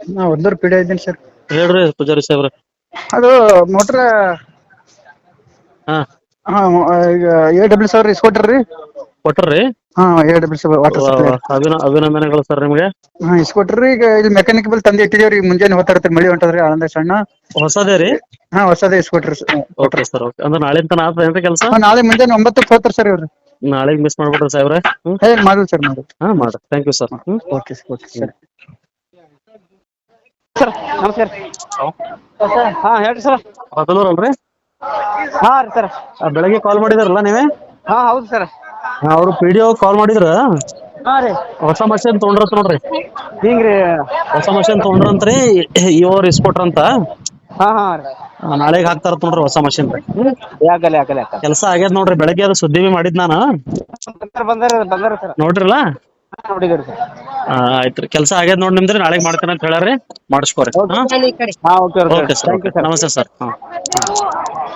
ನಾ ಒಂದೂರು ಪಿಡಿ ಇದ್ದೀನಿ ಸರ್. ಹೇಳ್ರಿ ಪೂಜಾರಿ ಸಾಹೇಬ್ರ. ಅದು ಮೋಟ್ರ ಹಾ ಹಾ ಈಗ AWS ಇಸ್ಕೊಟ್ರಿ. ಕೊಟ್ರಿ. ಹಾ AWS ವಾಟರ್ ಸಪ್ಲೈ. ಅಭಿನಂದನೆಗಳು ಸರ್ ನಿಮ್ಗೆ. ಹಾ ಇಸ್ಕೊಟ್ರಿ. ಈಗ ಇದು ಮೆಕ್ಯಾನಿಕ್ ಬಿಲ್ ತಂದು ಇಟ್ಟಿದೇವ್ರಿ. ಮುಂಜಾನೆ ಹೋಗ್ತಾರತ್ರಿ, ಮಳಿ ಹೊಂಟದ್ರಿ ಆಳಂದ ಸಣ್ಣ. ಹೊಸದೇ ರೀ. ಹಾ ಹೊಸದೇ ಇಸ್ಕೊಟ್ರಿ. Okay sir. ಓಕೆ ಅಂದ್ರೆ ನಾಳೆ ತನ ಆತೇನ್ರಿ ಕೆಲಸ. ನಾಳೆ ಮುಂಜಾನೆ 9ಕ್ಕೆ ಹೋಗ್ತಾರ ಸರ್ ಇವ್ರು. ನಾಳೆಗೆ ಮಿಸ್ ಮಾಡ್ಬಿಟ್ರಿ ಸಾಹೇಬ್ರೆ. ಮಾಡಿಲ್ಲ ಸರ್, ಮಾಡಿಲ್ಲ. ಹಾ ಮಾಡ್ರಿ. Thank you sir. Okay sir. Sir ನಮಸ್ಕಾರ. ಹಾ ಹೇಳ್ರಿ ಸರ್. ಅಲ್ರಿ. ಹಾ ರೀ ಸರ್. ಬೆಳಗ್ಗೆ ಕಾಲ್ ಮಾಡಿದಾರಲ್ಲ ನೀವೇ. ಹಾ ಹೌದು ಸರ್. ಅವ್ರು PDO ಕಾಲ್ ಮಾಡಿದ್ರ. ಹಾ ರೀ. ಹೊಸ ಮಷೀನ್ ತೊಗೊಂಡ್ರತ್ ನೋಡ್ರಿ. ಹಿಂಗ್ರಿ. ಹೊಸ ಮಷೀನ್ ತೊಗೊಂಡ್ರಂತ್ರಿ. ಇವ್ರು ಇಸ್ಕೊಟ್ರಂತ. ಹಾ ಹಾ ರೀ. ನಾಳೆಗೆ ಹಾಕ್ತಾರತ್ ನೋಡ್ರಿ ಹೊಸ ಮಷೀನ್. ಯಾಕಲ್ಲ ಕೆಲಸ ಆಗ್ಯದ ನೋಡ್ರಿ. ಬೆಳಗ್ಗೆ ಅದು ಸುದ್ದಿ ಮಾಡಿದ್ ನಾನು. ಬಂದಾರ ಸರ್. ನೋಡ್ರಿಲ್ಲ. ನೋಡಿದ್ರಿ ಸರ್. ಆಯ್ತ್ರಿ. ಕೆಲಸ ಆಗ್ಯದ ನೋಡ್ ನಿಮ್ದ್ರಿ. ನಾಳೆಗೆ ಮಾಡ್ತೇನೆ ಅಂತ ಹೇಳ್ಯಾರಿ. ಮಾಡಿಸ್ಕೋರಿ. ಹಾ ಓಕೆ ಓಕೆ ಸರ್. ನಮಸ್ತೆ ಸರ್.